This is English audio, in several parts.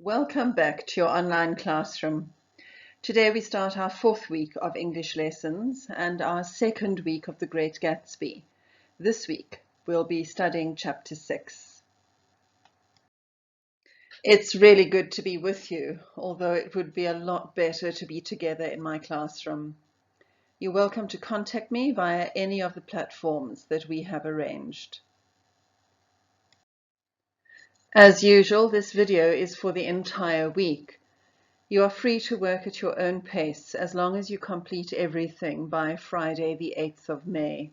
Welcome back to your online classroom. Today we start our fourth week of English lessons and our second week of the Great Gatsby. This week we'll be studying chapter 6. It's really good to be with you, although it would be a lot better to be together in my classroom. You're welcome to contact me via any of the platforms that we have arranged. As usual, this video is for the entire week. You are free to work at your own pace as long as you complete everything by Friday the 8th of May.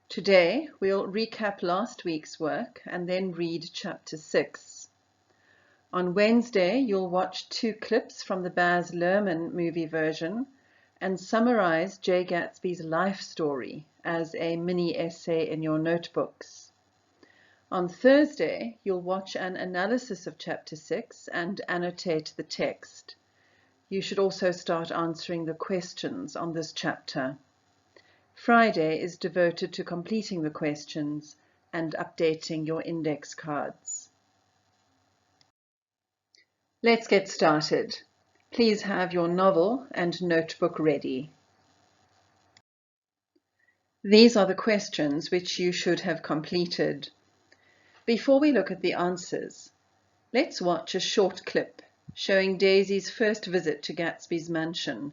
Today we'll recap last week's work and then read chapter 6. On Wednesday you'll watch 2 clips from the Baz Luhrmann movie version and summarize J. Gatsby's life story as a mini essay in your notebooks. On Thursday, you'll watch an analysis of chapter 6 and annotate the text. You should also start answering the questions on this chapter. Friday is devoted to completing the questions and updating your index cards. Let's get started. Please have your novel and notebook ready. These are the questions which you should have completed. Before we look at the answers, let's watch a short clip showing Daisy's first visit to Gatsby's mansion,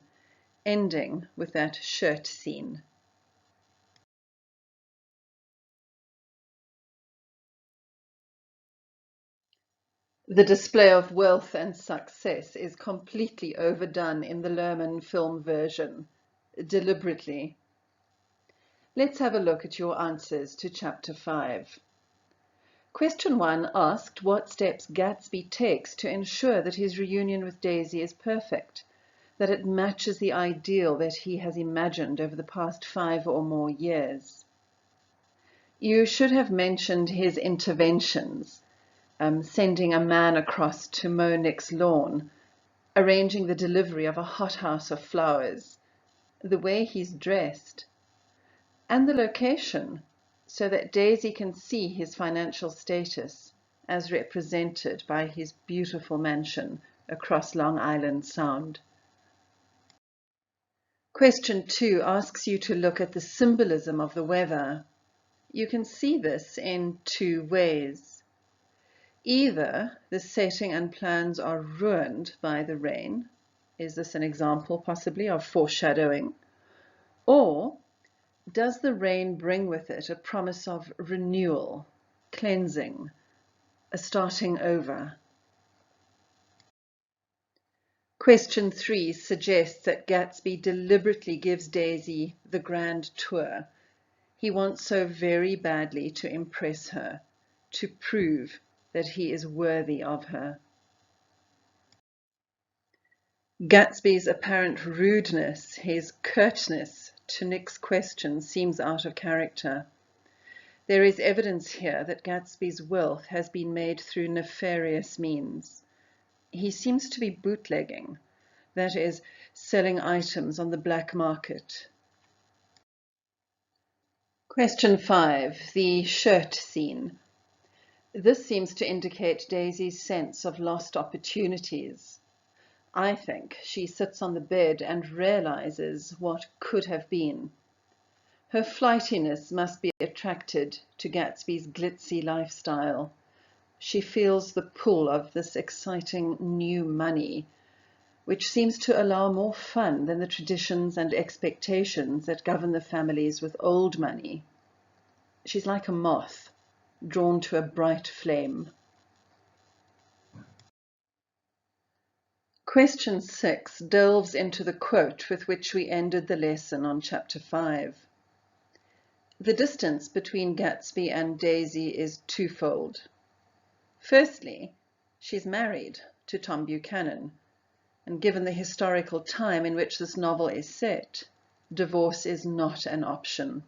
ending with that shirt scene. The display of wealth and success is completely overdone in the Luhrmann film version, deliberately. Let's have a look at your answers to chapter 5. Question 1 asked what steps Gatsby takes to ensure that his reunion with Daisy is perfect, that it matches the ideal that he has imagined over the past 5 or more years. You should have mentioned his interventions, sending a man across to mow Nick's lawn, arranging the delivery of a hothouse of flowers, the way he's dressed, and the location, so that Daisy can see his financial status as represented by his beautiful mansion across Long Island Sound. Question 2 asks you to look at the symbolism of the weather. You can see this in 2 ways. Either the setting and plans are ruined by the rain. Is this an example possibly of foreshadowing? Or does the rain bring with it a promise of renewal, cleansing, a starting over? Question 3 suggests that Gatsby deliberately gives Daisy the grand tour. He wants so very badly to impress her, to prove that he is worthy of her. Gatsby's apparent rudeness, his curtness to Nick's question, seems out of character. There is evidence here that Gatsby's wealth has been made through nefarious means. He seems to be bootlegging, that is, selling items on the black market. Question 5, the shirt scene. This seems to indicate Daisy's sense of lost opportunities. I think she sits on the bed and realizes what could have been. Her flightiness must be attracted to Gatsby's glitzy lifestyle. She feels the pull of this exciting new money, which seems to allow more fun than the traditions and expectations that govern the families with old money. She's like a moth, drawn to a bright flame. Question 6 delves into the quote with which we ended the lesson on chapter 5. The distance between Gatsby and Daisy is twofold. Firstly, she's married to Tom Buchanan, and given the historical time in which this novel is set, divorce is not an option.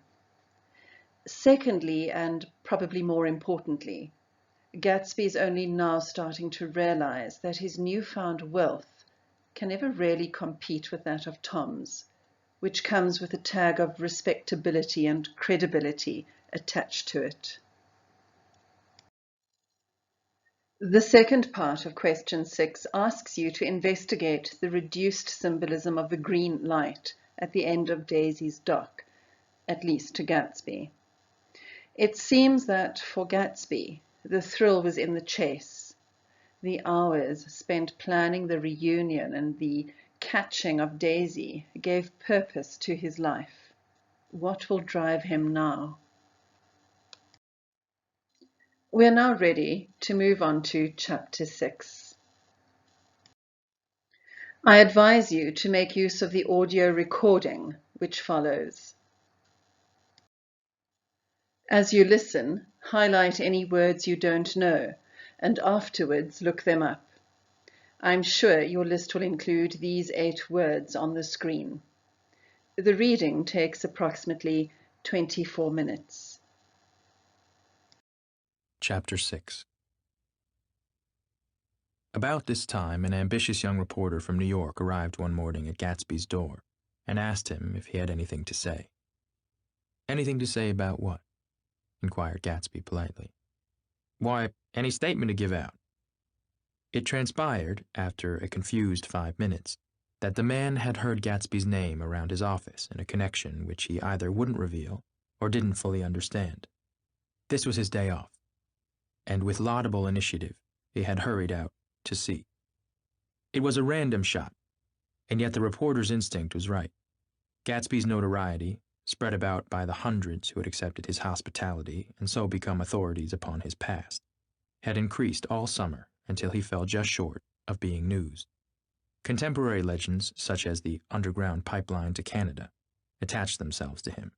Secondly, and probably more importantly, Gatsby is only now starting to realize that his newfound wealth can never really compete with that of Tom's, which comes with a tag of respectability and credibility attached to it. The second part of question 6 asks you to investigate the reduced symbolism of the green light at the end of Daisy's dock, at least to Gatsby. It seems that for Gatsby, the thrill was in the chase. The hours spent planning the reunion and the catching of Daisy gave purpose to his life. What will drive him now? We are now ready to move on to Chapter 6. I advise you to make use of the audio recording which follows. As you listen, highlight any words you don't know and afterwards look them up. I'm sure your list will include these 8 words on the screen. The reading takes approximately 24 minutes. Chapter 6. About this time, an ambitious young reporter from New York arrived one morning at Gatsby's door and asked him if he had anything to say. "Anything to say about what?" inquired Gatsby politely. "Why, any statement to give out." It transpired, after a confused 5 minutes, that the man had heard Gatsby's name around his office in a connection which he either wouldn't reveal or didn't fully understand. This was his day off, and with laudable initiative, he had hurried out to see. It was a random shot, and yet the reporter's instinct was right. Gatsby's notoriety, spread about by the hundreds who had accepted his hospitality and so become authorities upon his past, had increased all summer until he fell just short of being news. Contemporary legends, such as the underground pipeline to Canada, attached themselves to him.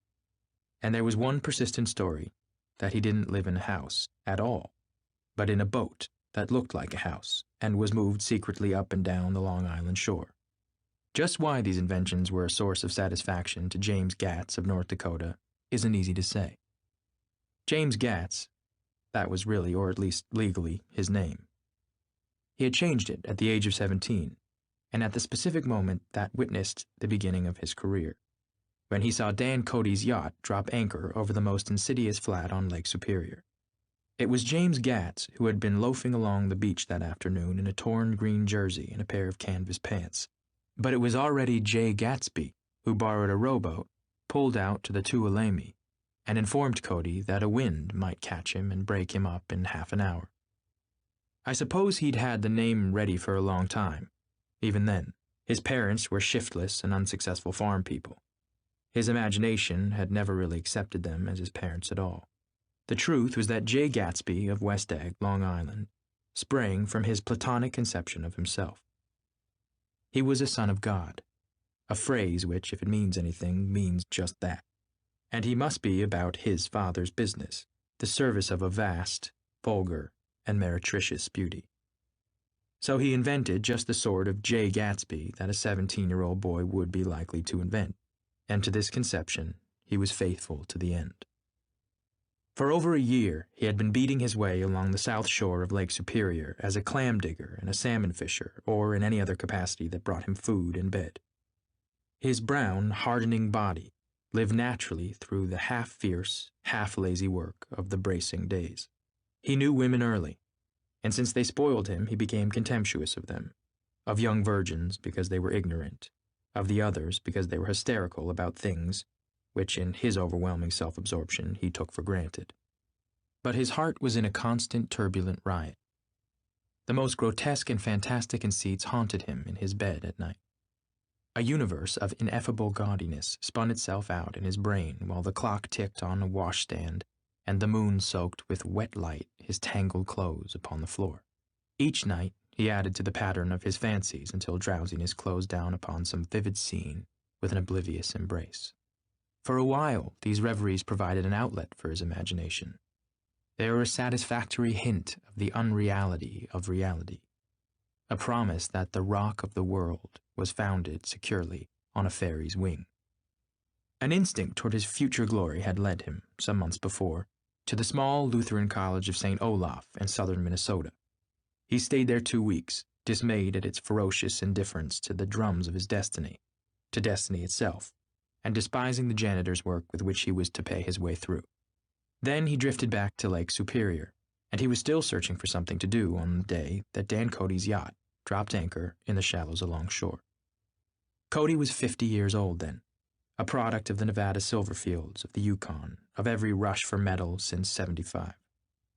And there was one persistent story that he didn't live in a house at all, but in a boat that looked like a house and was moved secretly up and down the Long Island shore. Just why these inventions were a source of satisfaction to James Gatz of North Dakota isn't easy to say. James Gatz, that was really, or at least legally, his name. He had changed it at the age of 17, and at the specific moment that witnessed the beginning of his career, when he saw Dan Cody's yacht drop anchor over the most insidious flat on Lake Superior. It was James Gatz who had been loafing along the beach that afternoon in a torn green jersey and a pair of canvas pants. But it was already J. Gatsby who borrowed a rowboat, pulled out to the Tuolumne, and informed Cody that a wind might catch him and break him up in half an hour. I suppose he'd had the name ready for a long time. Even then, his parents were shiftless and unsuccessful farm people. His imagination had never really accepted them as his parents at all. The truth was that J. Gatsby of West Egg, Long Island, sprang from his platonic conception of himself. He was a son of God, a phrase which, if it means anything, means just that. And he must be about his father's business, the service of a vast, vulgar, and meretricious beauty. So he invented just the sort of J. Gatsby that a 17-year-old boy would be likely to invent, and to this conception he was faithful to the end. For over a year, he had been beating his way along the south shore of Lake Superior as a clam digger and a salmon fisher, or in any other capacity that brought him food and bed. His brown, hardening body lived naturally through the half-fierce, half-lazy work of the bracing days. He knew women early, and since they spoiled him, he became contemptuous of them, of young virgins because they were ignorant, of the others because they were hysterical about things which in his overwhelming self-absorption he took for granted. But his heart was in a constant turbulent riot. The most grotesque and fantastic conceits haunted him in his bed at night. A universe of ineffable gaudiness spun itself out in his brain while the clock ticked on a washstand and the moon soaked with wet light his tangled clothes upon the floor. Each night he added to the pattern of his fancies until drowsiness closed down upon some vivid scene with an oblivious embrace. For a while, these reveries provided an outlet for his imagination. They were a satisfactory hint of the unreality of reality, a promise that the rock of the world was founded securely on a fairy's wing. An instinct toward his future glory had led him, some months before, to the small Lutheran College of St. Olaf in southern Minnesota. He stayed there 2 weeks, dismayed at its ferocious indifference to the drums of his destiny, to destiny itself, and despising the janitor's work with which he was to pay his way through. Then he drifted back to Lake Superior, and he was still searching for something to do on the day that Dan Cody's yacht dropped anchor in the shallows along shore. Cody was 50 years old then, a product of the Nevada silver fields, of the Yukon, of every rush for metal since '75.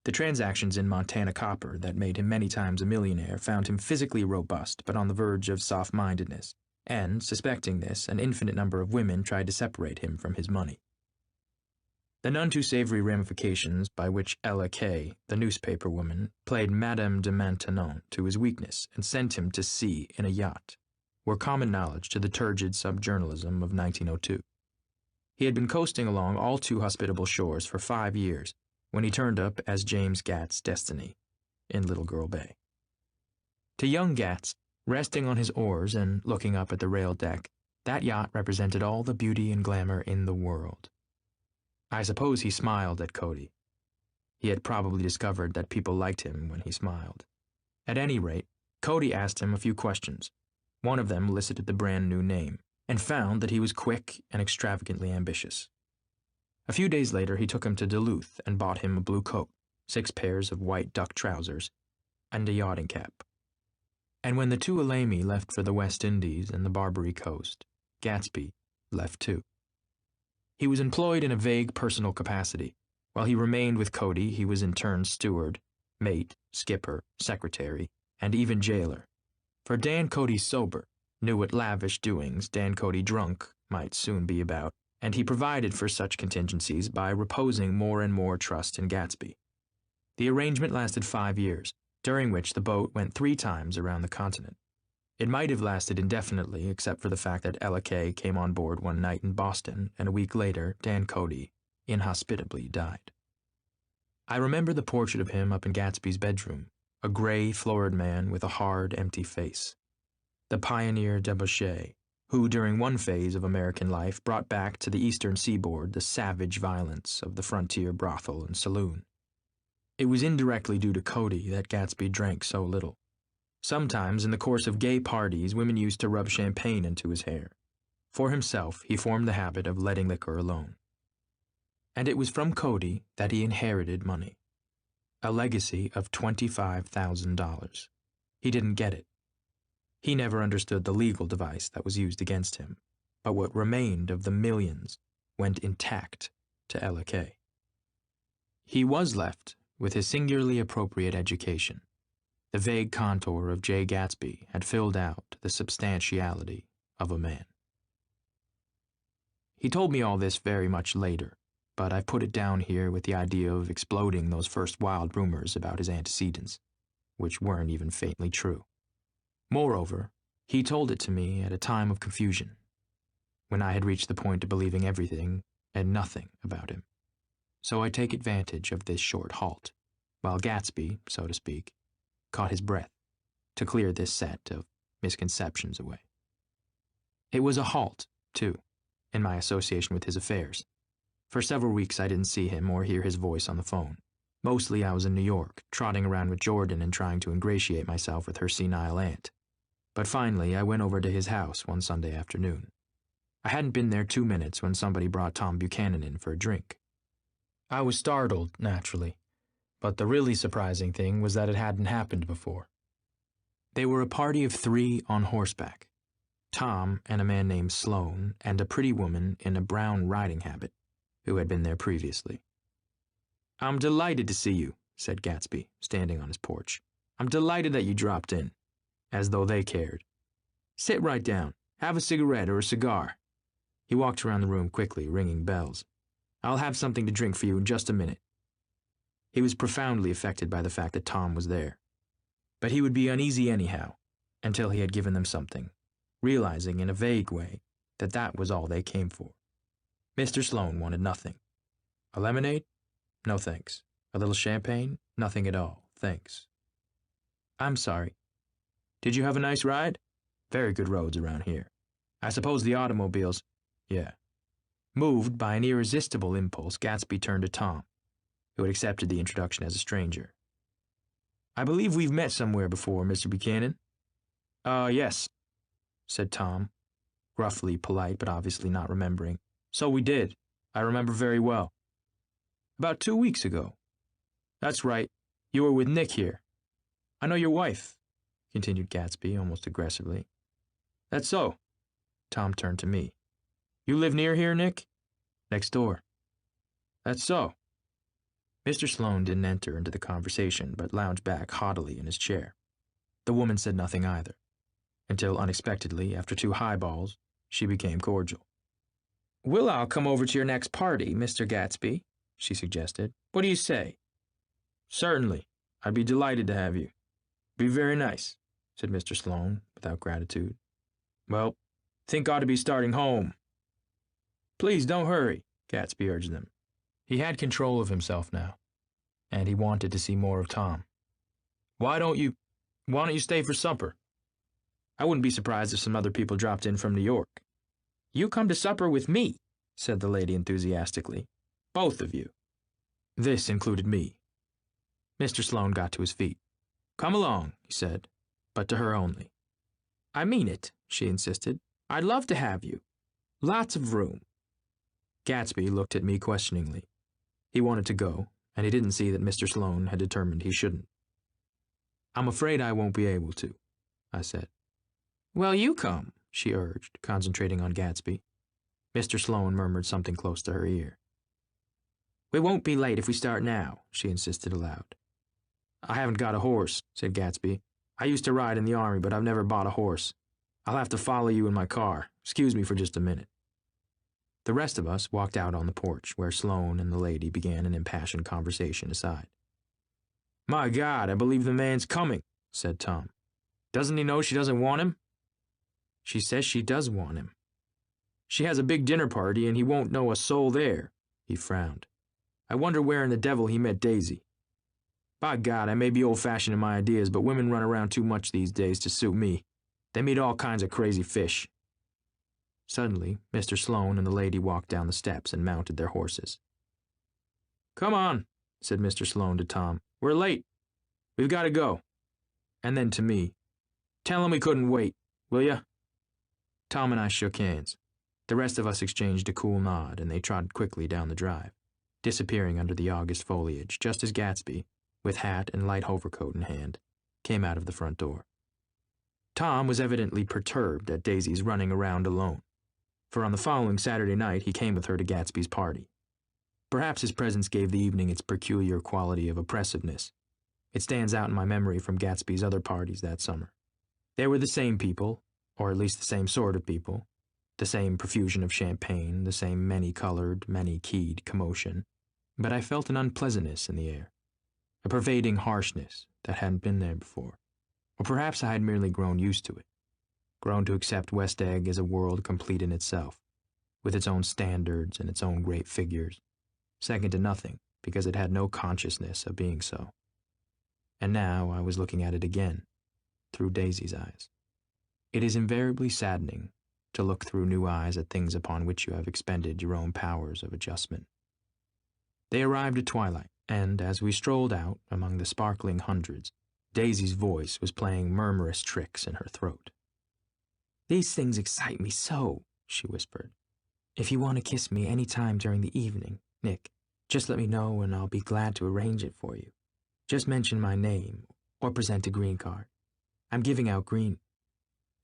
The transactions in Montana copper that made him many times a millionaire found him physically robust but on the verge of soft-mindedness, and, suspecting this, an infinite number of women tried to separate him from his money. The none-too-savory ramifications by which Ella Kay, the newspaper woman, played Madame de Maintenon to his weakness and sent him to sea in a yacht were common knowledge to the turgid subjournalism of 1902. He had been coasting along all too hospitable shores for 5 years when he turned up as James Gatt's destiny in Little Girl Bay. To young Gatz, resting on his oars and looking up at the rail deck, that yacht represented all the beauty and glamour in the world. I suppose he smiled at Cody. He had probably discovered that people liked him when he smiled. At any rate, Cody asked him a few questions. One of them elicited the brand new name, and found that he was quick and extravagantly ambitious. A few days later, he took him to Duluth and bought him a blue coat, 6 pairs of white duck trousers, and a yachting cap. And when the two Elamy left for the West Indies and the Barbary Coast, Gatsby left too. He was employed in a vague personal capacity. While he remained with Cody, he was in turn steward, mate, skipper, secretary, and even jailer. For Dan Cody sober knew what lavish doings Dan Cody drunk might soon be about, and he provided for such contingencies by reposing more and more trust in Gatsby. The arrangement lasted 5 years, during which the boat went 3 times around the continent. It might have lasted indefinitely except for the fact that Ella Kay came on board one night in Boston, and a week later Dan Cody inhospitably died. I remember the portrait of him up in Gatsby's bedroom, a gray, florid man with a hard, empty face. The pioneer debauchee, who during one phase of American life brought back to the eastern seaboard the savage violence of the frontier brothel and saloon. It was indirectly due to Cody that Gatsby drank so little. Sometimes, in the course of gay parties, women used to rub champagne into his hair. For himself, he formed the habit of letting liquor alone. And it was from Cody that he inherited money. A legacy of $25,000. He didn't get it. He never understood the legal device that was used against him, but what remained of the millions went intact to Ella Kay. He was left with his singularly appropriate education. The vague contour of J. Gatsby had filled out the substantiality of a man. He told me all this very much later, but I've put it down here with the idea of exploding those first wild rumors about his antecedents, which weren't even faintly true. Moreover, he told it to me at a time of confusion, when I had reached the point of believing everything and nothing about him. So I take advantage of this short halt, while Gatsby, so to speak, caught his breath, to clear this set of misconceptions away. It was a halt, too, in my association with his affairs. For several weeks I didn't see him or hear his voice on the phone. Mostly I was in New York, trotting around with Jordan and trying to ingratiate myself with her senile aunt. But finally I went over to his house one Sunday afternoon. I hadn't been there 2 minutes when somebody brought Tom Buchanan in for a drink. I was startled, naturally, but the really surprising thing was that it hadn't happened before. They were a party of 3 on horseback, Tom and a man named Sloane and a pretty woman in a brown riding habit who had been there previously. "I'm delighted to see you," said Gatsby, standing on his porch. "I'm delighted that you dropped in," as though they cared. "Sit right down. Have a cigarette or a cigar." He walked around the room quickly, ringing bells. "I'll have something to drink for you in just a minute." He was profoundly affected by the fact that Tom was there. But he would be uneasy anyhow, until he had given them something, realizing in a vague way that that was all they came for. Mr. Sloane wanted nothing. "A lemonade? No thanks. A little champagne? Nothing at all, thanks." "I'm sorry. Did you have a nice ride? Very good roads around here. I suppose the automobiles—" "Yeah." Moved by an irresistible impulse, Gatsby turned to Tom, who had accepted the introduction as a stranger. "I believe we've met somewhere before, Mr. Buchanan." Yes," said Tom, gruffly polite but obviously not remembering. "So we did. I remember very well." "About 2 weeks ago." "That's right. You were with Nick here. I know your wife," continued Gatsby almost aggressively. "That's so." Tom turned to me. "You live near here, Nick?" "Next door." "That's so." Mr. Sloane didn't enter into the conversation, but lounged back haughtily in his chair. The woman said nothing either, until unexpectedly, after 2 highballs, she became cordial. "Will I come over to your next party, Mr. Gatsby?" she suggested. "What do you say?" "Certainly. I'd be delighted to have you. Be very nice," said Mr. Sloane, without gratitude. "Well, think ought to be starting home." "Please don't hurry," Gatsby urged them. He had control of himself now, and he wanted to see more of Tom. Why don't you stay for supper? I wouldn't be surprised if some other people dropped in from New York." "You come to supper with me," said the lady enthusiastically. "Both of you." This included me. Mr. Sloane got to his feet. "Come along," he said, but to her only. "I mean it," she insisted. "I'd love to have you. Lots of room." Gatsby looked at me questioningly. He wanted to go, and he didn't see that Mr. Sloane had determined he shouldn't. "I'm afraid I won't be able to," I said. "Well, you come," she urged, concentrating on Gatsby. Mr. Sloane murmured something close to her ear. "We won't be late if we start now," she insisted aloud. "I haven't got a horse," said Gatsby. "I used to ride in the army, but I've never bought a horse. I'll have to follow you in my car. Excuse me for just a minute." The rest of us walked out on the porch, where Sloane and the lady began an impassioned conversation aside. "My God, I believe the man's coming," said Tom. "Doesn't he know she doesn't want him?" "She says she does want him." "She has a big dinner party, and he won't know a soul there." He frowned. "I wonder where in the devil he met Daisy. By God, I may be old-fashioned in my ideas, but women run around too much these days to suit me. They meet all kinds of crazy fish." Suddenly, Mr. Sloane and the lady walked down the steps and mounted their horses. "Come on," said Mr. Sloane to Tom. "We're late. We've got to go." And then to me, "Tell him we couldn't wait, will ya?" Tom and I shook hands. The rest of us exchanged a cool nod, and they trotted quickly down the drive, disappearing under the August foliage, just as Gatsby, with hat and light overcoat in hand, came out of the front door. Tom was evidently perturbed at Daisy's running around alone, for on the following Saturday night he came with her to Gatsby's party. Perhaps his presence gave the evening its peculiar quality of oppressiveness. It stands out in my memory from Gatsby's other parties that summer. They were the same people, or at least the same sort of people, the same profusion of champagne, the same many-colored, many-keyed commotion, but I felt an unpleasantness in the air, a pervading harshness that hadn't been there before. Or perhaps I had merely grown used to it, grown to accept West Egg as a world complete in itself, with its own standards and its own great figures, second to nothing because it had no consciousness of being so. And now I was looking at it again, through Daisy's eyes. It is invariably saddening to look through new eyes at things upon which you have expended your own powers of adjustment. They arrived at twilight, and as we strolled out among the sparkling hundreds, Daisy's voice was playing murmurous tricks in her throat. "These things excite me so," she whispered. "If you want to kiss me any time during the evening, Nick, just let me know and I'll be glad to arrange it for you. Just mention my name or present a green card. I'm giving out green."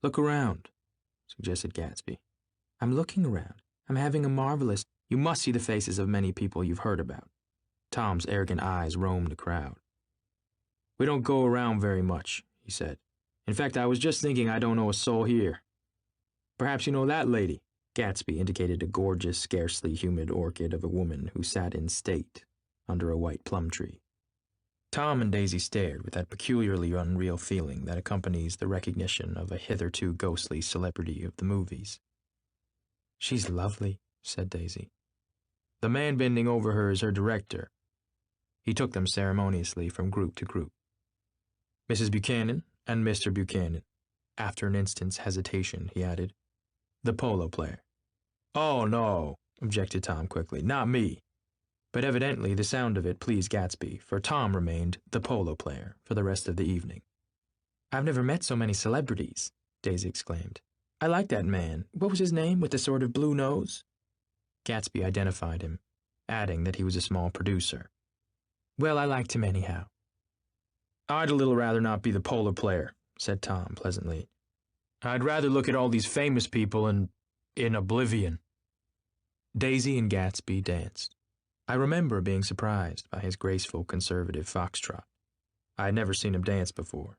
"Look around," suggested Gatsby. "I'm looking around. I'm having a marvelous—" "You must see the faces of many people you've heard about." Tom's arrogant eyes roamed the crowd. "We don't go around very much," he said. "In fact, I was just thinking I don't know a soul here. Perhaps you know that lady." Gatsby indicated a gorgeous, scarcely humid orchid of a woman who sat in state under a white plum tree. Tom and Daisy stared with that peculiarly unreal feeling that accompanies the recognition of a hitherto ghostly celebrity of the movies. "She's lovely," said Daisy. "The man bending over her is her director." He took them ceremoniously from group to group. "Mrs. Buchanan and Mr. Buchanan." After an instant's hesitation, he added, "The polo player." "Oh, no," objected Tom quickly. "Not me." But evidently the sound of it pleased Gatsby, for Tom remained the polo player for the rest of the evening. "I've never met so many celebrities," Daisy exclaimed. "I like that man. What was his name, with the sort of blue nose?" Gatsby identified him, adding that he was a small producer. "Well, I liked him anyhow." I'd a little rather not be the polar player, said Tom pleasantly. I'd rather look at all these famous people in oblivion. Daisy and Gatsby danced. I remember being surprised by his graceful conservative foxtrot. I had never seen him dance before.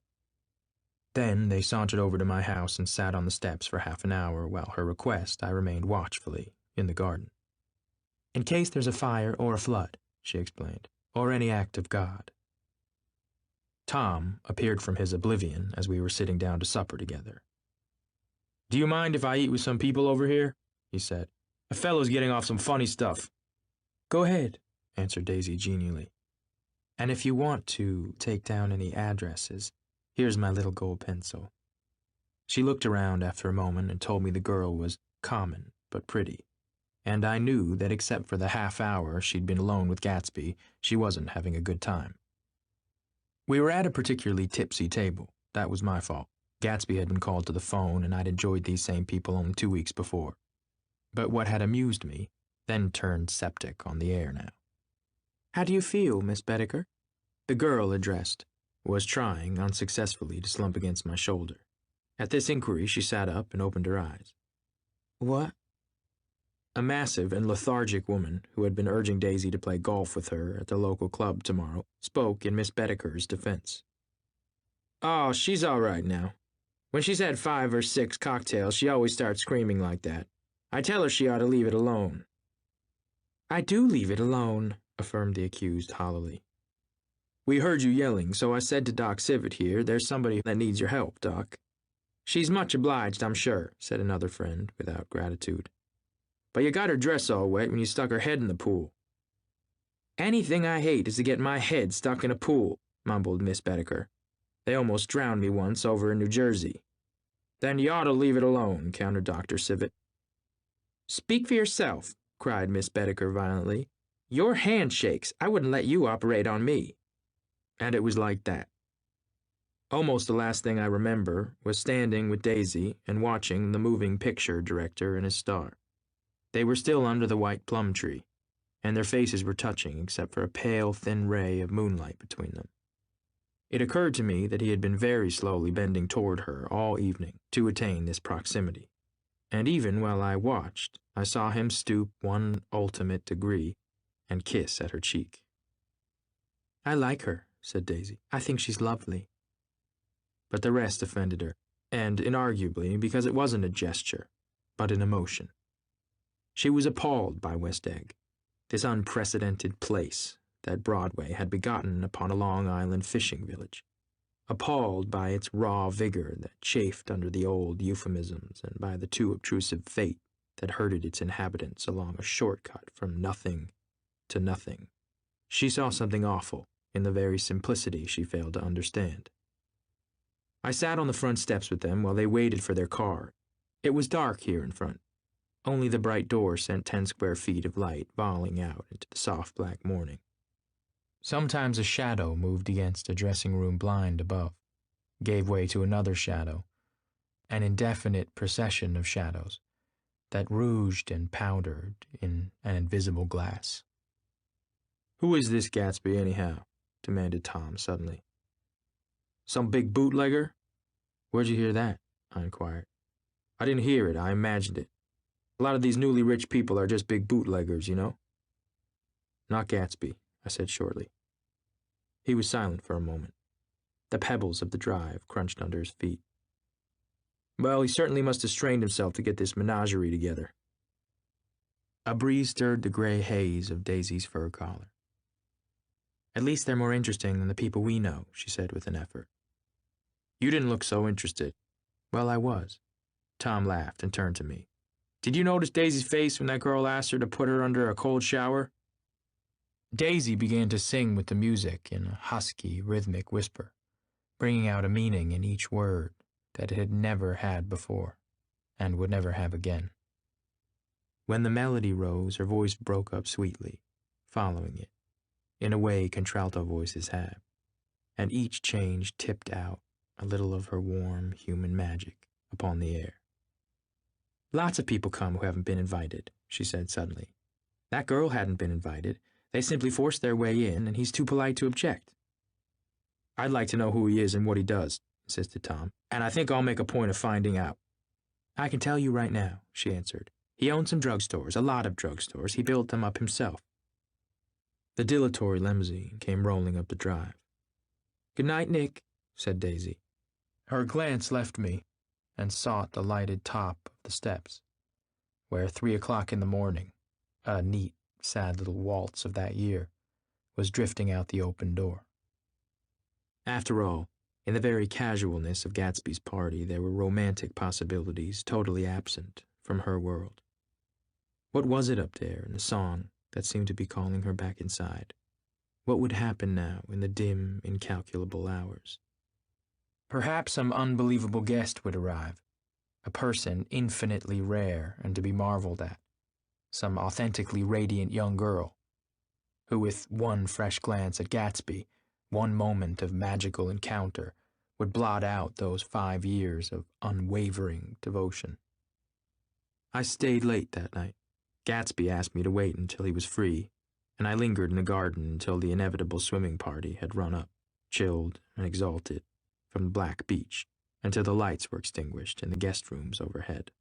Then they sauntered over to my house and sat on the steps for half an hour while her request I remained watchfully in the garden. In case there's a fire or a flood, she explained, or any act of God. Tom appeared from his oblivion as we were sitting down to supper together. Do you mind if I eat with some people over here? He said. A fellow's getting off some funny stuff. Go ahead, answered Daisy genially. And if you want to take down any addresses, here's my little gold pencil. She looked around after a moment and told me the girl was common but pretty, and I knew that except for the half hour she'd been alone with Gatsby, she wasn't having a good time. We were at a particularly tipsy table. That was my fault. Gatsby had been called to the phone, and I'd enjoyed these same people only 2 weeks before. But what had amused me then turned septic on the air now. How do you feel, Miss Bedecker? The girl addressed was trying, unsuccessfully, to slump against my shoulder. At this inquiry, she sat up and opened her eyes. What? A massive and lethargic woman, who had been urging Daisy to play golf with her at the local club tomorrow, spoke in Miss Bedecker's defense. Oh, she's all right now. When she's had 5 or 6 cocktails, she always starts screaming like that. I tell her she ought to leave it alone. I do leave it alone, affirmed the accused hollowly. We heard you yelling, so I said to Doc Sivet here, there's somebody that needs your help, Doc. She's much obliged, I'm sure, said another friend, without gratitude. But you got her dress all wet when you stuck her head in the pool. Anything I hate is to get my head stuck in a pool, mumbled Miss Bedecker. They almost drowned me once over in New Jersey. Then you ought to leave it alone, countered Dr. Sivet. Speak for yourself, cried Miss Bedecker violently. Your hand shakes. I wouldn't let you operate on me. And it was like that. Almost the last thing I remember was standing with Daisy and watching the moving picture director and his star. They were still under the white plum tree, and their faces were touching except for a pale, thin ray of moonlight between them. It occurred to me that he had been very slowly bending toward her all evening to attain this proximity, and even while I watched, I saw him stoop one ultimate degree and kiss at her cheek. I like her, said Daisy. I think she's lovely. But the rest offended her, and inarguably because it wasn't a gesture, but an emotion. She was appalled by West Egg, this unprecedented place that Broadway had begotten upon a Long Island fishing village, appalled by its raw vigor that chafed under the old euphemisms and by the too obtrusive fate that herded its inhabitants along a shortcut from nothing to nothing. She saw something awful in the very simplicity she failed to understand. I sat on the front steps with them while they waited for their car. It was dark here in front. Only the bright door sent 10 square feet of light volleying out into the soft black morning. Sometimes a shadow moved against a dressing-room blind above, gave way to another shadow, an indefinite procession of shadows that rouged and powdered in an invisible glass. "Who is this Gatsby, anyhow?" demanded Tom suddenly. "Some big bootlegger?" "Where'd you hear that?" I inquired. "I didn't hear it, I imagined it. A lot of these newly rich people are just big bootleggers, you know." "Not Gatsby," I said shortly. He was silent for a moment. The pebbles of the drive crunched under his feet. "Well, he certainly must have strained himself to get this menagerie together." A breeze stirred the gray haze of Daisy's fur collar. "At least they're more interesting than the people we know," she said with an effort. "You didn't look so interested." "Well, I was." Tom laughed and turned to me. "Did you notice Daisy's face when that girl asked her to put her under a cold shower?" Daisy began to sing with the music in a husky, rhythmic whisper, bringing out a meaning in each word that it had never had before and would never have again. When the melody rose, her voice broke up sweetly, following it, in a way contralto voices have, and each change tipped out a little of her warm, human magic upon the air. "Lots of people come who haven't been invited," she said suddenly. "That girl hadn't been invited. They simply forced their way in, and he's too polite to object." I'd like to know who he is and what he does, insisted Tom, and I think I'll make a point of finding out. I can tell you right now, she answered. He owned some drugstores, a lot of drugstores. He built them up himself. The dilatory limousine came rolling up the drive. Good night, Nick, said Daisy. Her glance left me and sought the lighted top of the steps, where 3 o'clock in the morning, a neat, sad little waltz of that year, was drifting out the open door. After all, in the very casualness of Gatsby's party, there were romantic possibilities totally absent from her world. What was it up there in the song that seemed to be calling her back inside? What would happen now in the dim, incalculable hours? Perhaps some unbelievable guest would arrive, a person infinitely rare and to be marveled at, some authentically radiant young girl, who with one fresh glance at Gatsby, one moment of magical encounter, would blot out those 5 years of unwavering devotion. I stayed late that night. Gatsby asked me to wait until he was free, and I lingered in the garden until the inevitable swimming party had run up, chilled and exalted, from the black beach, until the lights were extinguished in the guest rooms overhead.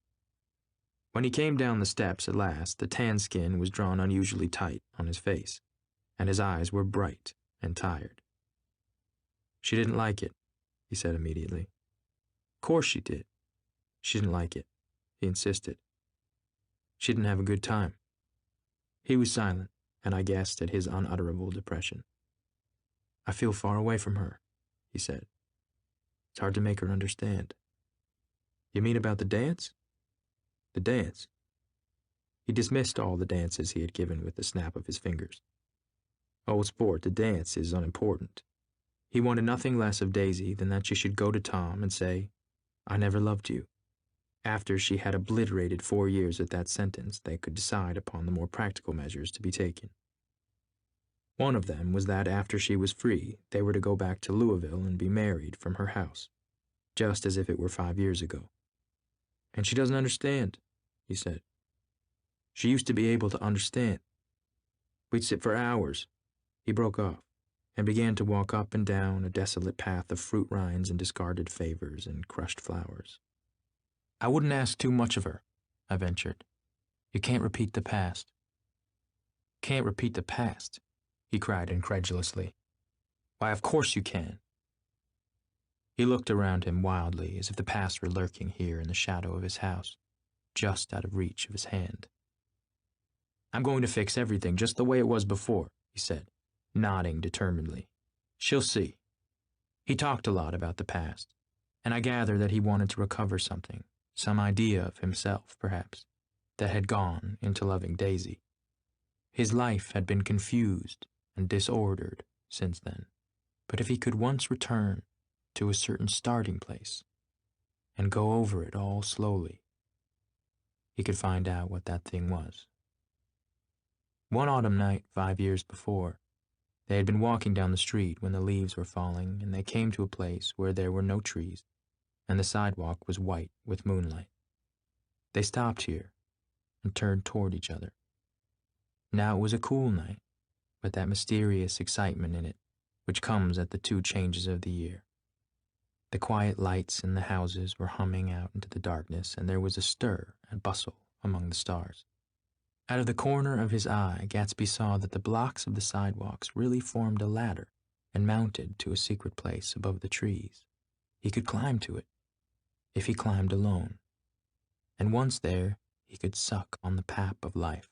When he came down the steps at last, the tan skin was drawn unusually tight on his face, and his eyes were bright and tired. She didn't like it, he said immediately. Of course she did. She didn't like it, he insisted. She didn't have a good time. He was silent, and I guessed at his unutterable depression. I feel far away from her, he said. It's hard to make her understand. You mean about the dance? The dance. He dismissed all the dances he had given with the snap of his fingers. Old sport, the dance is unimportant. He wanted nothing less of Daisy than that she should go to Tom and say, I never loved you. After she had obliterated 4 years with that sentence, they could decide upon the more practical measures to be taken. One of them was that after she was free, they were to go back to Louisville and be married from her house, just as if it were 5 years ago. And she doesn't understand, he said. She used to be able to understand. We'd sit for hours. He broke off and began to walk up and down a desolate path of fruit rinds and discarded favors and crushed flowers. I wouldn't ask too much of her, I ventured. You can't repeat the past. Can't repeat the past, he cried incredulously. Why, of course you can. He looked around him wildly, as if the past were lurking here in the shadow of his house, just out of reach of his hand. I'm going to fix everything just the way it was before, he said, nodding determinedly. She'll see. He talked a lot about the past, and I gathered that he wanted to recover something, some idea of himself, perhaps, that had gone into loving Daisy. His life had been confused and disordered since then, but if he could once return to a certain starting place and go over it all slowly, he could find out what that thing was. One autumn night, 5 years before, they had been walking down the street when the leaves were falling, and they came to a place where there were no trees, and the sidewalk was white with moonlight. They stopped here and turned toward each other. Now it was a cool night, but that mysterious excitement in it which comes at the 2 changes of the year. The quiet lights in the houses were humming out into the darkness, and there was a stir and bustle among the stars. Out of the corner of his eye, Gatsby saw that the blocks of the sidewalks really formed a ladder and mounted to a secret place above the trees. He could climb to it, if he climbed alone. And once there, he could suck on the pap of life,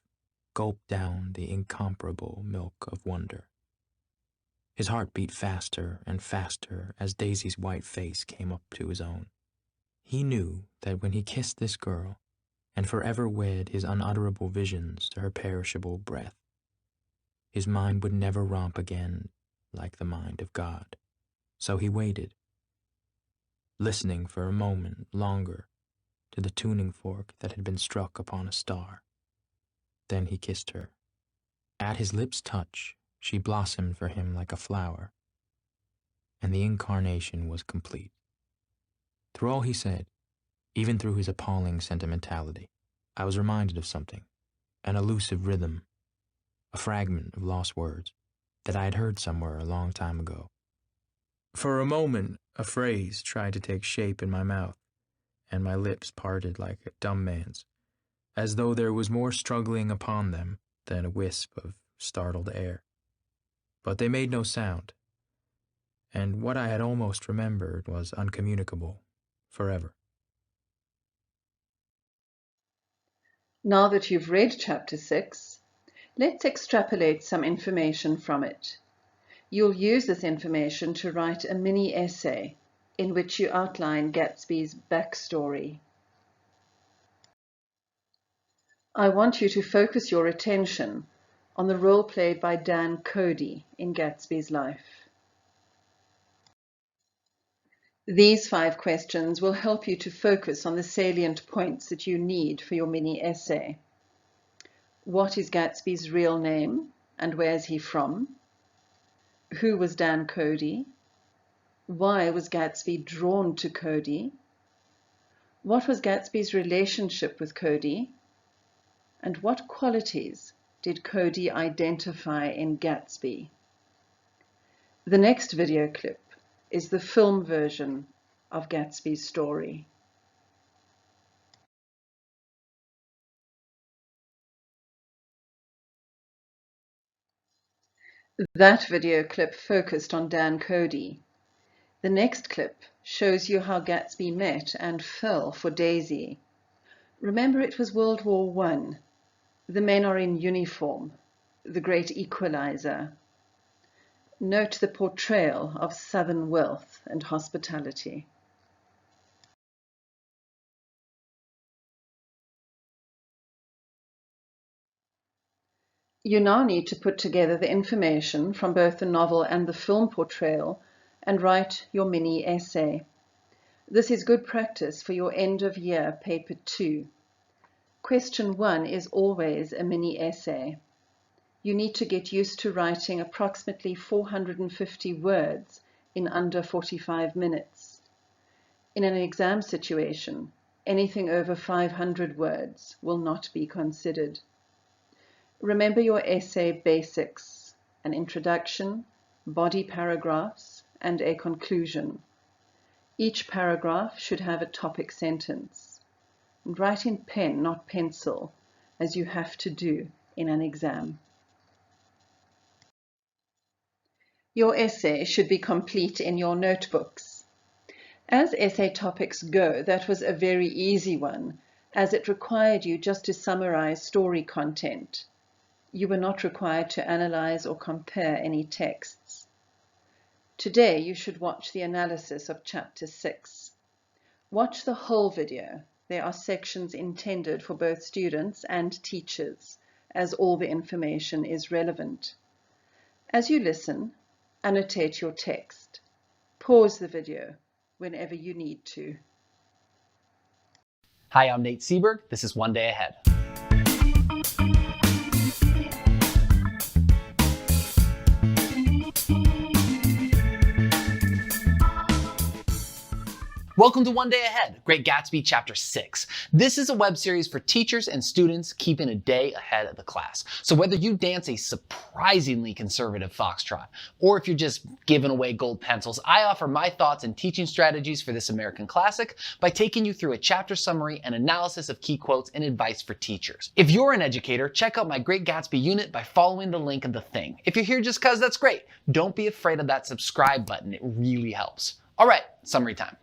gulp down the incomparable milk of wonder. His heart beat faster and faster as Daisy's white face came up to his own. He knew that when he kissed this girl, and forever wed his unutterable visions to her perishable breath, his mind would never romp again like the mind of God. So he waited, listening for a moment longer to the tuning fork that had been struck upon a star. Then he kissed her. At his lips' touch, she blossomed for him like a flower, and the incarnation was complete. Through all he said, even through his appalling sentimentality, I was reminded of something, an elusive rhythm, a fragment of lost words that I had heard somewhere a long time ago. For a moment, a phrase tried to take shape in my mouth, and my lips parted like a dumb man's, as though there was more struggling upon them than a wisp of startled air. But they made no sound, and what I had almost remembered was uncommunicable forever. Now that you've read Chapter 6, let's extrapolate some information from it. You'll use this information to write a mini essay in which you outline Gatsby's backstory. I want you to focus your attention on the role played by Dan Cody in Gatsby's life. These 5 questions will help you to focus on the salient points that you need for your mini essay. What is Gatsby's real name and where is he from? Who was Dan Cody? Why was Gatsby drawn to Cody? What was Gatsby's relationship with Cody? And what qualities did Cody identify in Gatsby? The next video clip is the film version of Gatsby's story. That video clip focused on Dan Cody. The next clip shows you how Gatsby met and fell for Daisy. Remember, it was World War I. The men are in uniform, the great equalizer. Note the portrayal of Southern wealth and hospitality. You now need to put together the information from both the novel and the film portrayal and write your mini essay. This is good practice for your end of year paper 2. Question 1 is always a mini essay. You need to get used to writing approximately 450 words in under 45 minutes. In an exam situation, anything over 500 words will not be considered. Remember your essay basics: an introduction, body paragraphs, and a conclusion. Each paragraph should have a topic sentence. And write in pen, not pencil, as you have to do in an exam. Your essay should be complete in your notebooks. As essay topics go, that was a very easy one, as it required you just to summarize story content. You were not required to analyze or compare any texts. Today you should watch the analysis of Chapter 6. Watch the whole video. There are sections intended for both students and teachers, as all the information is relevant. As you listen, annotate your text. Pause the video whenever you need to. Hi, I'm Nate Seberg. This is One Day Ahead. Welcome to One Day Ahead, Great Gatsby Chapter 6. This is a web series for teachers and students keeping a day ahead of the class. So whether you dance a surprisingly conservative foxtrot, or if you're just giving away gold pencils, I offer my thoughts and teaching strategies for this American classic by taking you through a chapter summary and analysis of key quotes and advice for teachers. If you're an educator, check out my Great Gatsby unit by following the link in the thing. If you're here just cause, that's great. Don't be afraid of that subscribe button. It really helps. All right, summary time.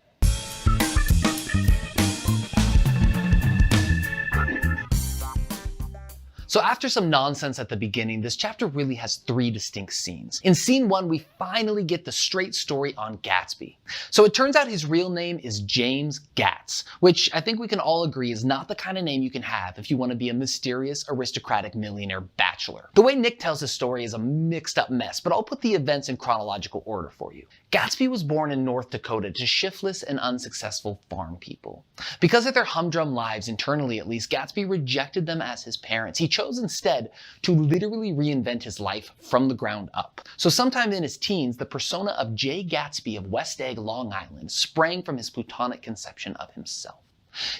So after some nonsense at the beginning, this chapter really has 3 distinct scenes. In scene 1, we finally get the straight story on Gatsby. So it turns out his real name is James Gatz, which I think we can all agree is not the kind of name you can have if you want to be a mysterious, aristocratic millionaire bachelor. The way Nick tells his story is a mixed up mess, but I'll put the events in chronological order for you. Gatsby was born in North Dakota to shiftless and unsuccessful farm people. Because of their humdrum lives, internally at least, Gatsby rejected them as his parents. He chose instead to literally reinvent his life from the ground up. So sometime in his teens, the persona of J. Gatsby of West Egg, Long Island sprang from his plutonic conception of himself.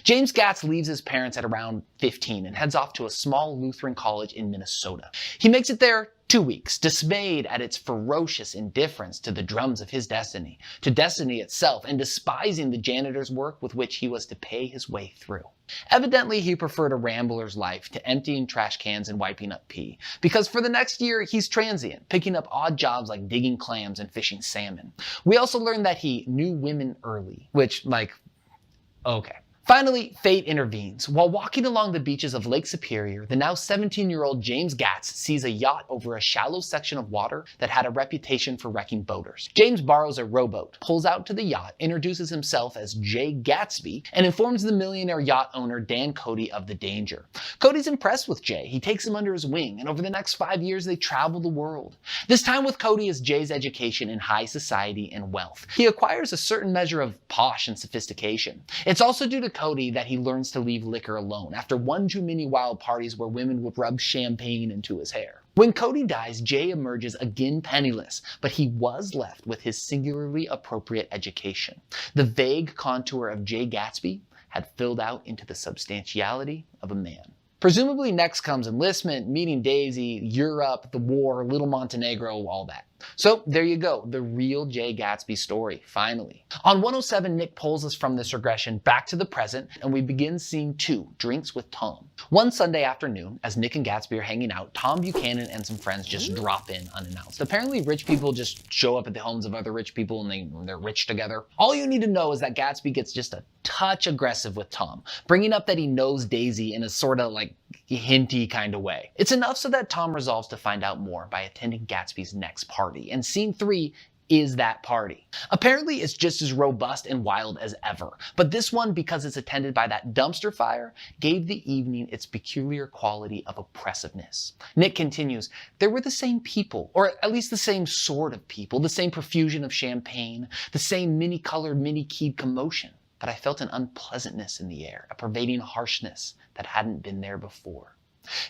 James Gatz leaves his parents at around 15 and heads off to a small Lutheran college in Minnesota. He makes it there 2 weeks, dismayed at its ferocious indifference to the drums of his destiny, to destiny itself, and despising the janitor's work with which he was to pay his way through. Evidently, he preferred a rambler's life to emptying trash cans and wiping up pee, because for the next year, he's transient, picking up odd jobs like digging clams and fishing salmon. We also learned that he knew women early, which, okay. Finally, fate intervenes. While walking along the beaches of Lake Superior, the now 17-year-old James Gatz sees a yacht over a shallow section of water that had a reputation for wrecking boaters. James borrows a rowboat, pulls out to the yacht, introduces himself as J. Gatsby, and informs the millionaire yacht owner Dan Cody of the danger. Cody's impressed with Jay. He takes him under his wing, and over the next 5 years, they travel the world. This time with Cody is Jay's education in high society and wealth. He acquires a certain measure of posh and sophistication. It's also due to Cody that he learns to leave liquor alone after one too many wild parties where women would rub champagne into his hair. When Cody dies, Jay emerges again penniless, but he was left with his singularly appropriate education. The vague contour of J. Gatsby had filled out into the substantiality of a man. Presumably next comes enlistment, meeting Daisy, Europe, the war, Little Montenegro, all that. So there you go, the real J. Gatsby story, finally. On 107, Nick pulls us from this regression back to the present, and we begin scene 2, Drinks with Tom. One Sunday afternoon, as Nick and Gatsby are hanging out, Tom Buchanan and some friends just drop in unannounced. Apparently rich people just show up at the homes of other rich people and they're rich together. All you need to know is that Gatsby gets just a touch aggressive with Tom, bringing up that he knows Daisy in a sort of hinty kind of way. It's enough so that Tom resolves to find out more by attending Gatsby's next party, and scene 3 is that party. Apparently it's just as robust and wild as ever, but this one, because it's attended by that dumpster fire, gave the evening its peculiar quality of oppressiveness. Nick continues, there were the same people, or at least the same sort of people, the same profusion of champagne, the same many-colored, many-keyed commotion, but I felt an unpleasantness in the air, a pervading harshness that hadn't been there before.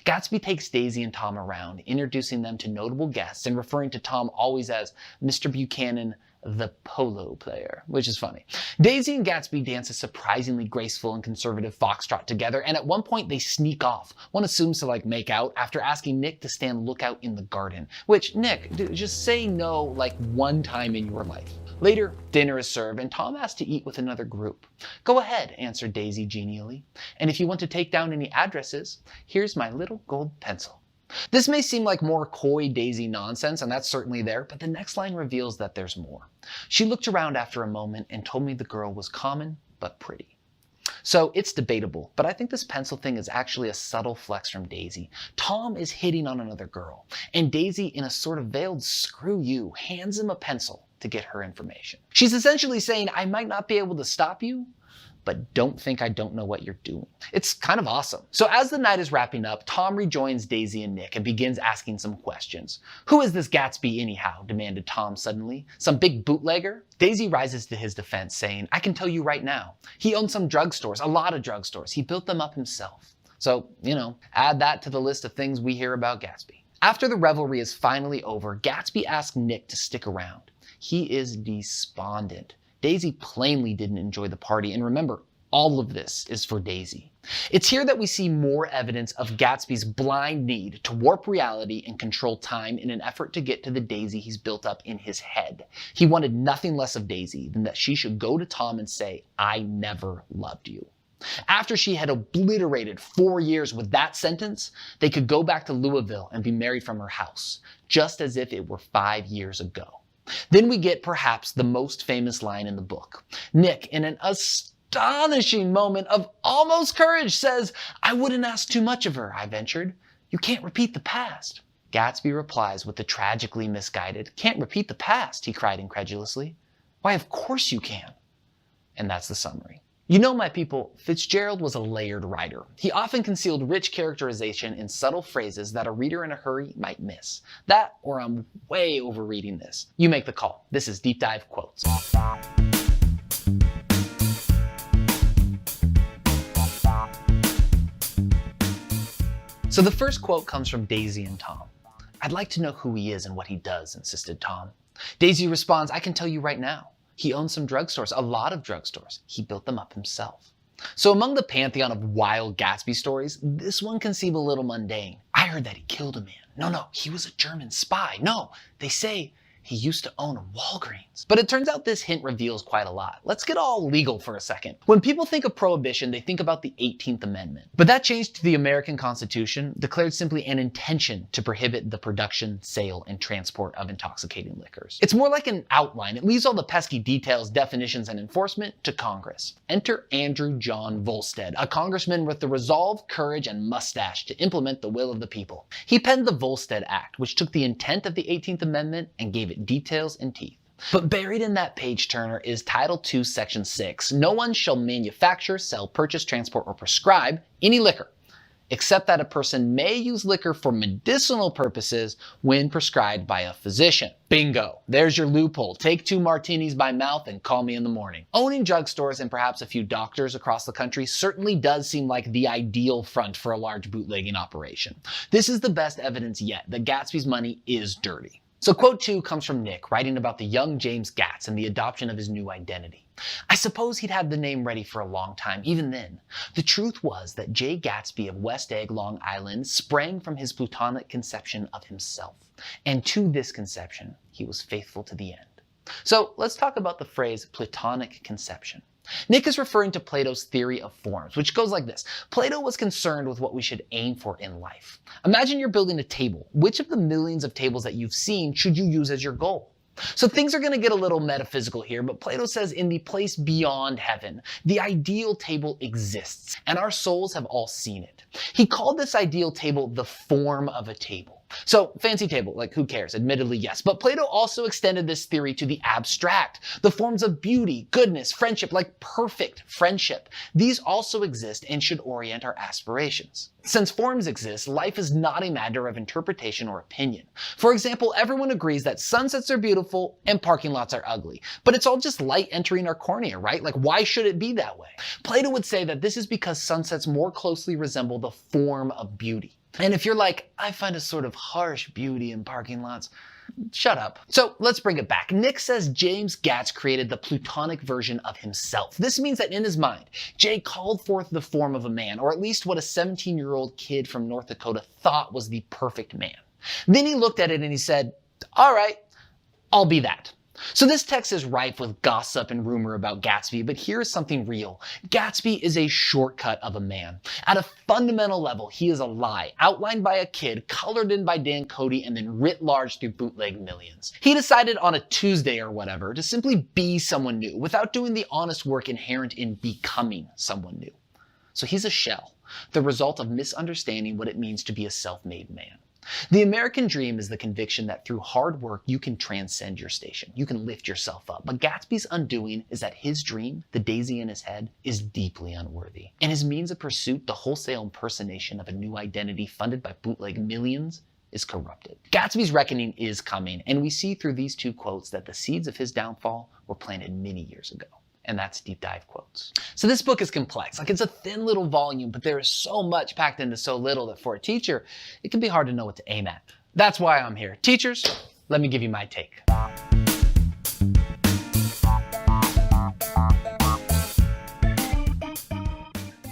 Gatsby takes Daisy and Tom around, introducing them to notable guests and referring to Tom always as Mr. Buchanan, the polo player, which is funny. Daisy and Gatsby dance a surprisingly graceful and conservative foxtrot together, and at one point they sneak off. One assumes to make out after asking Nick to stand lookout in the garden, which, Nick, just say no one time in your life. Later, dinner is served, and Tom asks to eat with another group. Go ahead, answered Daisy genially. And if you want to take down any addresses, here's my little gold pencil. This may seem like more coy Daisy nonsense, and that's certainly there, but the next line reveals that there's more. She looked around after a moment and told me the girl was common but pretty. So it's debatable, but I think this pencil thing is actually a subtle flex from Daisy. Tom is hitting on another girl, and Daisy, in a sort of veiled screw you, hands him a pencil to get her information. She's essentially saying, I might not be able to stop you, but don't think I don't know what you're doing. It's kind of awesome. So as the night is wrapping up, Tom rejoins Daisy and Nick and begins asking some questions. Who is this Gatsby anyhow? Demanded Tom suddenly. Some big bootlegger? Daisy rises to his defense, saying, I can tell you right now. He owns some drugstores, a lot of drugstores. He built them up himself. So, add that to the list of things we hear about Gatsby. After the revelry is finally over, Gatsby asks Nick to stick around. He is despondent. Daisy plainly didn't enjoy the party, and remember, all of this is for Daisy. It's here that we see more evidence of Gatsby's blind need to warp reality and control time in an effort to get to the Daisy he's built up in his head. He wanted nothing less of Daisy than that she should go to Tom and say, I never loved you. After she had obliterated 4 years with that sentence, they could go back to Louisville and be married from her house, just as if it were 5 years ago. Then we get perhaps the most famous line in the book. Nick, in an astonishing moment of almost courage, says, I wouldn't ask too much of her, I ventured. You can't repeat the past. Gatsby replies with the tragically misguided, can't repeat the past, he cried incredulously. Why, of course you can. And that's the summary. My people, Fitzgerald was a layered writer. He often concealed rich characterization in subtle phrases that a reader in a hurry might miss. That, or I'm way overreading this. You make the call. This is Deep Dive Quotes. So the first quote comes from Daisy and Tom. I'd like to know who he is and what he does, insisted Tom. Daisy responds, I can tell you right now. He owns some drugstores, a lot of drugstores. He built them up himself. So among the pantheon of wild Gatsby stories, this one can seem a little mundane. I heard that he killed a man. No, he was a German spy. No, they say he used to own a Walgreens. But it turns out this hint reveals quite a lot. Let's get all legal for a second. When people think of prohibition, they think about the 18th Amendment. But that change to the American Constitution declared simply an intention to prohibit the production, sale, and transport of intoxicating liquors. It's more like an outline. It leaves all the pesky details, definitions, and enforcement to Congress. Enter Andrew John Volstead, a congressman with the resolve, courage, and mustache to implement the will of the people. He penned the Volstead Act, which took the intent of the 18th Amendment and gave it details and teeth. But buried in that page turner is Title II, Section 6. No one shall manufacture, sell, purchase, transport, or prescribe any liquor, except that a person may use liquor for medicinal purposes when prescribed by a physician. Bingo. There's your loophole. Take 2 martinis by mouth and call me in the morning. Owning drugstores and perhaps a few doctors across the country certainly does seem like the ideal front for a large bootlegging operation. This is the best evidence yet that Gatsby's money is dirty. So quote 2 comes from Nick, writing about the young James Gatz and the adoption of his new identity. I suppose he'd had the name ready for a long time, even then. The truth was that J. Gatsby of West Egg, Long Island, sprang from his Platonic conception of himself. And to this conception, he was faithful to the end. So let's talk about the phrase Platonic conception. Nick is referring to Plato's theory of forms, which goes like this. Plato was concerned with what we should aim for in life. Imagine you're building a table. Which of the millions of tables that you've seen should you use as your goal? So things are going to get a little metaphysical here, but Plato says in the place beyond heaven, the ideal table exists, and our souls have all seen it. He called this ideal table the form of a table. So fancy table, like who cares? Admittedly, yes. But Plato also extended this theory to the abstract, the forms of beauty, goodness, friendship, like perfect friendship. These also exist and should orient our aspirations. Since forms exist, life is not a matter of interpretation or opinion. For example, everyone agrees that sunsets are beautiful and parking lots are ugly. But it's all just light entering our cornea, right? Like, why should it be that way? Plato would say that this is because sunsets more closely resemble the form of beauty. And if you're like, I find a sort of harsh beauty in parking lots, shut up. So let's bring it back. Nick says James Gatz created the Platonic version of himself. This means that in his mind, Jay called forth the form of a man, or at least what a 17-year-old kid from North Dakota thought was the perfect man. Then he looked at it and he said, all right, I'll be that. So this text is rife with gossip and rumor about Gatsby, but here is something real. Gatsby is a shortcut of a man. At a fundamental level, he is a lie, outlined by a kid, colored in by Dan Cody, and then writ large through bootleg millions. He decided on a Tuesday or whatever to simply be someone new, without doing the honest work inherent in becoming someone new. So he's a shell, the result of misunderstanding what it means to be a self-made man. The American dream is the conviction that through hard work, you can transcend your station. You can lift yourself up. But Gatsby's undoing is that his dream, the daisy in his head, is deeply unworthy. And his means of pursuit, the wholesale impersonation of a new identity funded by bootleg millions, is corrupted. Gatsby's reckoning is coming, and we see through these 2 quotes that the seeds of his downfall were planted many years ago. And that's deep dive quotes. So this book is complex. Like, it's a thin little volume, but there is so much packed into so little that for a teacher, it can be hard to know what to aim at. That's why I'm here. Teachers, let me give you my take.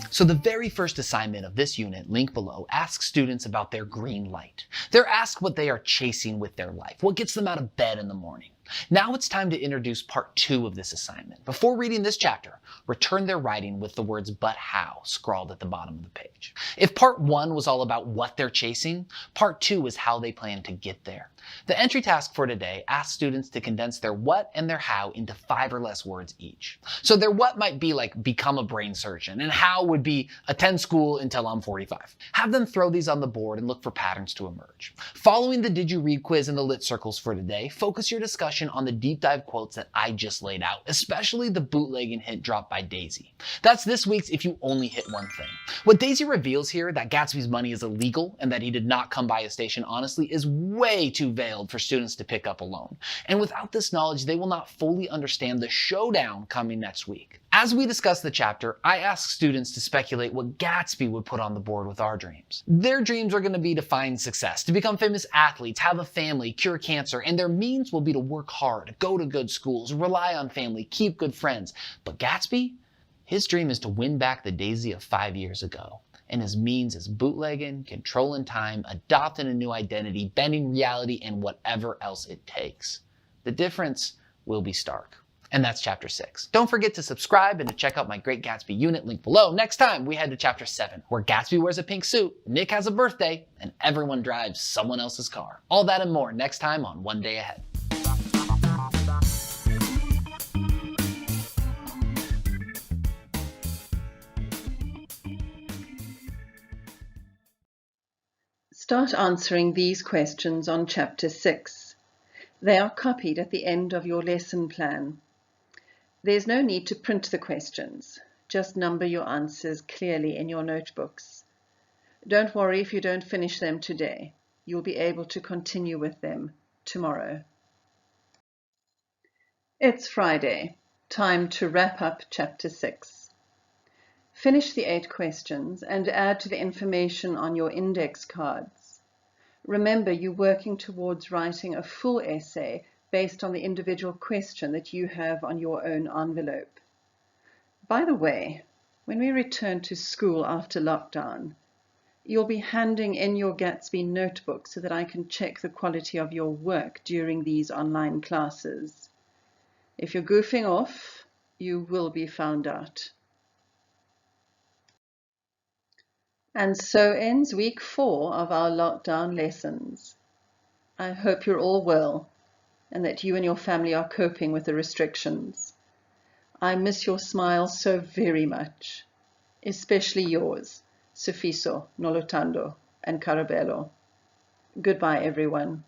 So the very first assignment of this unit, link below, asks students about their green light. They're asked what they are chasing with their life, what gets them out of bed in the morning. Now it's time to introduce part 2 of this assignment. Before reading this chapter, return their writing with the words "but how" scrawled at the bottom of the page. If part 1 was all about what they're chasing, part 2 is how they plan to get there. The entry task for today asks students to condense their what and their how into 5 or less words each. So their what might be like become a brain surgeon, and how would be attend school until I'm 45. Have them throw these on the board and look for patterns to emerge. Following the Did You Read quiz and the lit circles for today, focus your discussion on the deep dive quotes that I just laid out, especially the bootlegging hint dropped by Daisy. That's this week's If You Only Hit One Thing. What Daisy reveals here, that Gatsby's money is illegal and that he did not come by a station honestly, is way too veiled for students to pick up alone. And without this knowledge, they will not fully understand the showdown coming next week. As we discuss the chapter, I ask students to speculate what Gatsby would put on the board with our dreams. Their dreams are going to be to find success, to become famous athletes, have a family, cure cancer, and their means will be to work hard, go to good schools, rely on family, keep good friends. But Gatsby? His dream is to win back the Daisy of 5 years ago and his means is bootlegging, controlling time, adopting a new identity, bending reality, and whatever else it takes. The difference will be stark. And that's chapter 6. Don't forget to subscribe and to check out my Great Gatsby unit link below. Next time, we head to chapter 7, where Gatsby wears a pink suit, Nick has a birthday, and everyone drives someone else's car. All that and more next time on One Day Ahead. Start answering these questions on chapter 6. They are copied at the end of your lesson plan. There's no need to print the questions. Just number your answers clearly in your notebooks. Don't worry if you don't finish them today. You'll be able to continue with them tomorrow. It's Friday. Time to wrap up chapter 6. Finish the 8 questions and add to the information on your index cards. Remember, you're working towards writing a full essay based on the individual question that you have on your own envelope. By the way, when we return to school after lockdown, you'll be handing in your Gatsby notebook so that I can check the quality of your work during these online classes. If you're goofing off, you will be found out. And so ends week 4 of our lockdown lessons. I hope you're all well and that you and your family are coping with the restrictions. I miss your smiles so very much, especially yours, Sifiso, Nolotando, and Carabello. Goodbye, everyone.